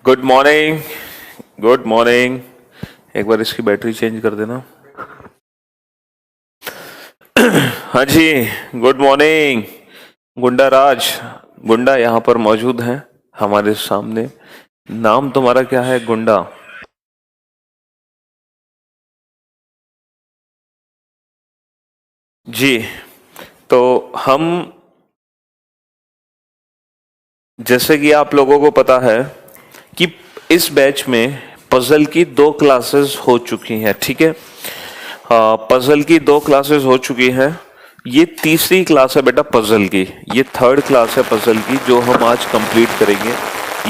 Good morning. Good morning. एक बार इसकी battery change कर देना। हाँ जी। Good morning. गुंडा राज। गुंडा यहाँ पर मौजूद है हमारे सामने। नाम तुम्हारा क्या है गुंडा? जी। तो हम, जैसे कि आप लोगों को पता है कि इस बैच में पजल की दो क्लासेस हो चुकी हैं, ठीक है। पजल की दो क्लासेस हो चुकी हैं। ये तीसरी क्लास है बेटा पजल की। ये थर्ड क्लास है पजल की जो हम आज कंप्लीट करेंगे।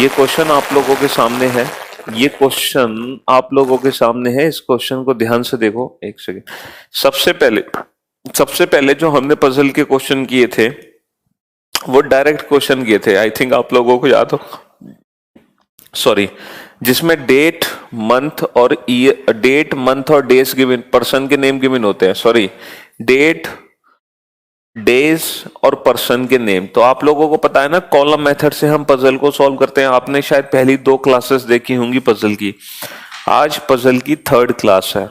ये क्वेश्चन आप लोगों के सामने है। ये क्वेश्चन आप लोगों के सामने है। इस क्वेश्चन को ध्यान से देखो, एक सेकेंड। सबसे पहले सबसे पहले जो हमने पजल के क्वेश्चन किए थे वो डायरेक्ट क्वेश्चन किए थे, आई थिंक आप लोगों को याद हो। सॉरी, जिसमें डेट मंथ और ईयर, डेट मंथ और डेज गिवन, पर्सन के नेम गिवन होते हैं। सॉरी, डेट, डेज और पर्सन के नेम। तो आप लोगों को पता है ना, कॉलम मेथड से हम पजल को सॉल्व करते हैं। आपने शायद पहली दो क्लासेस देखी होंगी पजल की। आज पजल की थर्ड क्लास है।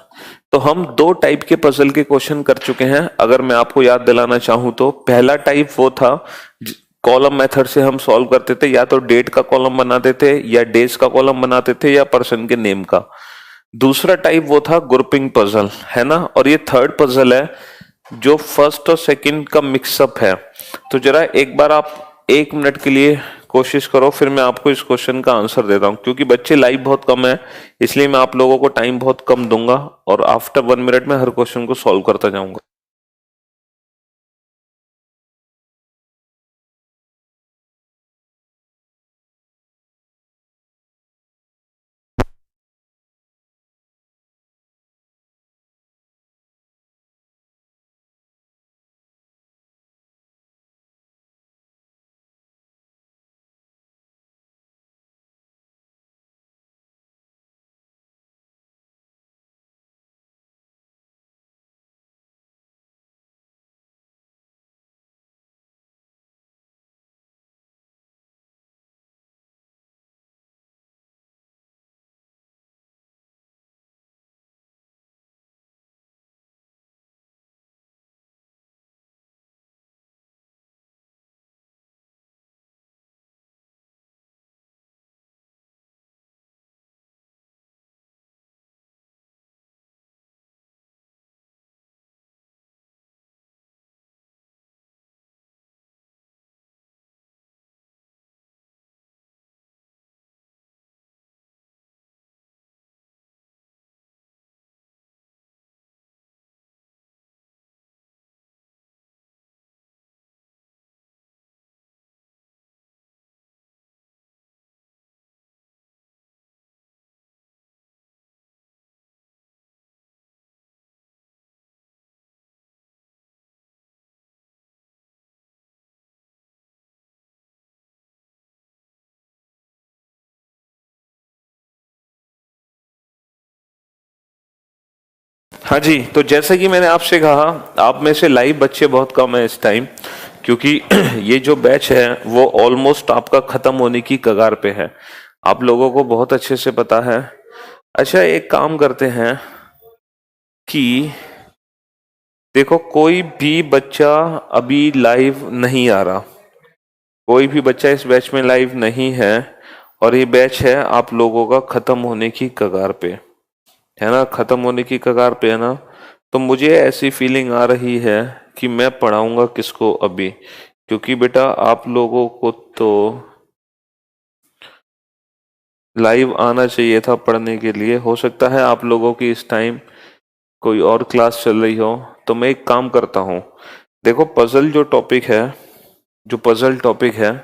तो हम दो टाइप के पजल के क्वेश्चन कर चुके हैं। अगर मैं आपको याद दिलाना चाहूं तो पहला टाइप वो था, कॉलम मेथड से हम सॉल्व करते थे, या तो डेट का कॉलम बनाते थे, या डेज का कॉलम बनाते थे, या पर्सन के नेम का। दूसरा टाइप वो था ग्रुपिंग पजल, है ना। और ये थर्ड पजल है जो फर्स्ट और सेकंड का मिक्सअप है। तो जरा एक बार आप 1 मिनट के लिए कोशिश करो, फिर मैं आपको इस क्वेश्चन का आंसर देता हूं। क्योंकि बच्चे लाइव बहुत कम है, इसलिए मैं आप लोगों को टाइम बहुत कम दूंगा और आफ्टर 1 मिनट में हर क्वेश्चन को सॉल्व करता जाऊंगा। हाँ जी, तो जैसे कि मैंने आपसे कहा, आप में से लाइव बच्चे बहुत कम है इस टाइम, क्योंकि ये जो बैच है वो ऑलमोस्ट आपका खत्म होने की कगार पे है। आप लोगों को बहुत अच्छे से पता है। अच्छा, एक काम करते हैं कि देखो, कोई भी बच्चा अभी लाइव नहीं आ रहा। कोई भी बच्चा इस बैच में लाइव नहीं है, और ये बैच है आप लोगों का खत्म होने की कगार पे, है ना। खत्म होने की कगार पे है ना। तो मुझे ऐसी फीलिंग आ रही है कि मैं पढ़ाऊंगा किसको अभी, क्योंकि बेटा आप लोगों को तो लाइव आना चाहिए था पढ़ने के लिए। हो सकता है आप लोगों की इस टाइम कोई और क्लास चल रही हो। तो मैं एक काम करता हूँ, देखो पजल जो टॉपिक है, जो पजल टॉपिक है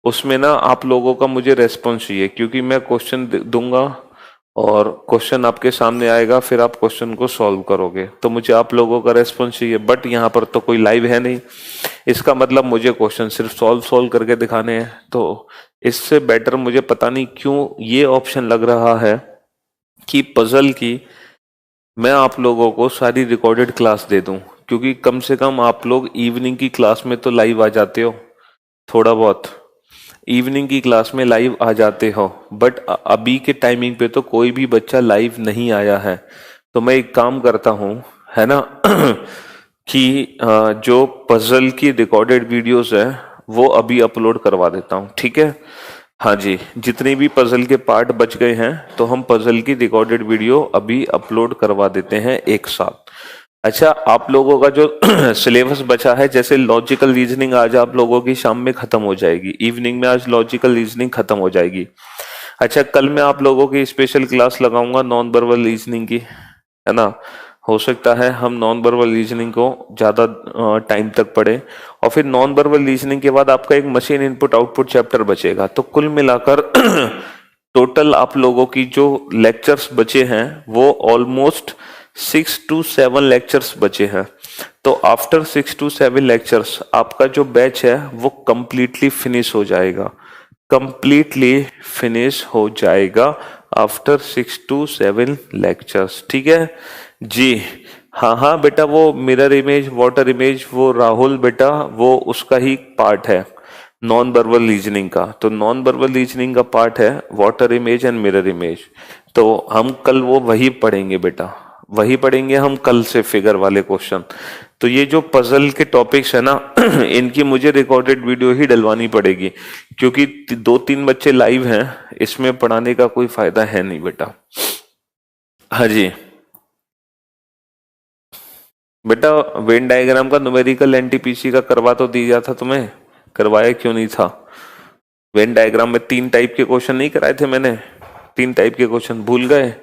उसमें ना आप लोगों का मुझे रेस्पॉन्स चाहिए, क्योंकि मैं क्वेश्चन दूंगा और क्वेश्चन आपके सामने आएगा, फिर आप क्वेश्चन को सॉल्व करोगे। तो मुझे आप लोगों का रेस्पॉन्स चाहिए। बट यहाँ पर तो कोई लाइव है नहीं, इसका मतलब मुझे क्वेश्चन सिर्फ सॉल्व सॉल्व करके दिखाने हैं। तो इससे बेटर मुझे पता नहीं क्यों ये ऑप्शन लग रहा है कि पजल की मैं आप लोगों को सारी रिकॉर्डेड क्लास दे दूं, क्योंकि कम से कम आप लोग इवनिंग की क्लास में तो लाइव आ जाते हो थोड़ा बहुत। इवनिंग की क्लास में लाइव आ जाते हो, बट अभी के टाइमिंग पे तो कोई भी बच्चा लाइव नहीं आया है। तो मैं एक काम करता हूँ, है ना, कि जो पजल की रिकॉर्डेड वीडियोस है वो अभी अपलोड करवा देता हूँ, ठीक है। हाँ जी, जितने भी पजल के पार्ट बच गए हैं तो हम पजल की रिकॉर्डेड वीडियो अभी अपलोड करवा देते हैं एक साथ। अच्छा, आप लोगों का जो सिलेबस बचा है, जैसे लॉजिकल रीजनिंग आज आप लोगों की शाम में खत्म हो जाएगी, इवनिंग में आज लॉजिकल रीजनिंग खत्म हो जाएगी। अच्छा, कल मैं आप लोगों की स्पेशल क्लास लगाऊंगा नॉन वर्बल रीजनिंग की, है ना। हो सकता है हम नॉन वर्बल रीजनिंग को ज्यादा टाइम तक पढ़े, और फिर नॉन वर्बल रीजनिंग के बाद आपका एक मशीन इनपुट आउटपुट चैप्टर बचेगा। तो कुल मिलाकर टोटल आप लोगों की जो लेक्चर्स बचे हैं वो ऑलमोस्ट 6 to 7 लेक्चर्स बचे हैं। तो आफ्टर 6 to 7 लेक्चर्स आपका जो बैच है वो कंप्लीटली फिनिश हो जाएगा, कंप्लीटली फिनिश हो जाएगा आफ्टर 6 to 7 लेक्चर्स, ठीक है जी। हाँ हाँ बेटा, वो मिरर इमेज, वाटर इमेज, वो राहुल बेटा, वो उसका ही पार्ट है नॉन वर्बल रीजनिंग का। तो नॉन वर्बल रीजनिंग का पार्ट है water image and mirror image. तो हम कल वो वही पढ़ेंगे बेटा, वही पढ़ेंगे हम कल से, फिगर वाले क्वेश्चन। तो ये जो पजल के टॉपिक्स है ना इनकी मुझे रिकॉर्डेड वीडियो ही डलवानी पड़ेगी, क्योंकि 2-3 बच्चे लाइव हैं, इसमें पढ़ाने का कोई फायदा है नहीं बेटा। हाँ जी बेटा, वेन डायग्राम का न्यूमेरिकल एनटीपीसी का करवा तो दिया था तुम्हें, करवाया क्यों नहीं था? वेन डायग्राम में 3 टाइप के क्वेश्चन नहीं कराए थे मैंने? 3 टाइप के क्वेश्चन भूल गए?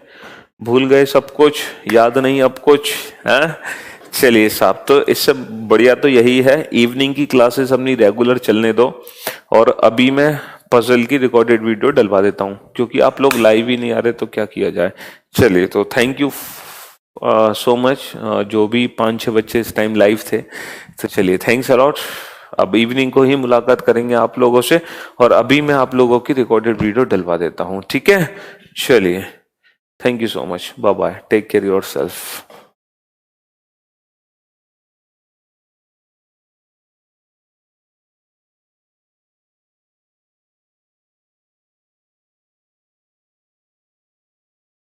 भूल गए सब कुछ, याद नहीं अब कुछ है? चलिए साहब, तो इससे बढ़िया तो यही है, इवनिंग की क्लासेस अपनी रेगुलर चलने दो, और अभी मैं पजल की रिकॉर्डेड वीडियो डलवा देता हूँ, क्योंकि आप लोग लाइव ही नहीं आ रहे तो क्या किया जाए। चलिए, तो थैंक यू सो मच, जो भी 5-6 बच्चे इस टाइम लाइव थे। तो चलिए, थैंक्स अलॉट। अब इवनिंग को ही मुलाकात करेंगे आप लोगों से, और अभी मैं आप लोगों की रिकॉर्डेड वीडियो डलवा देता हूँ, ठीक है। चलिए, thank you so much, bye bye, take care yourself.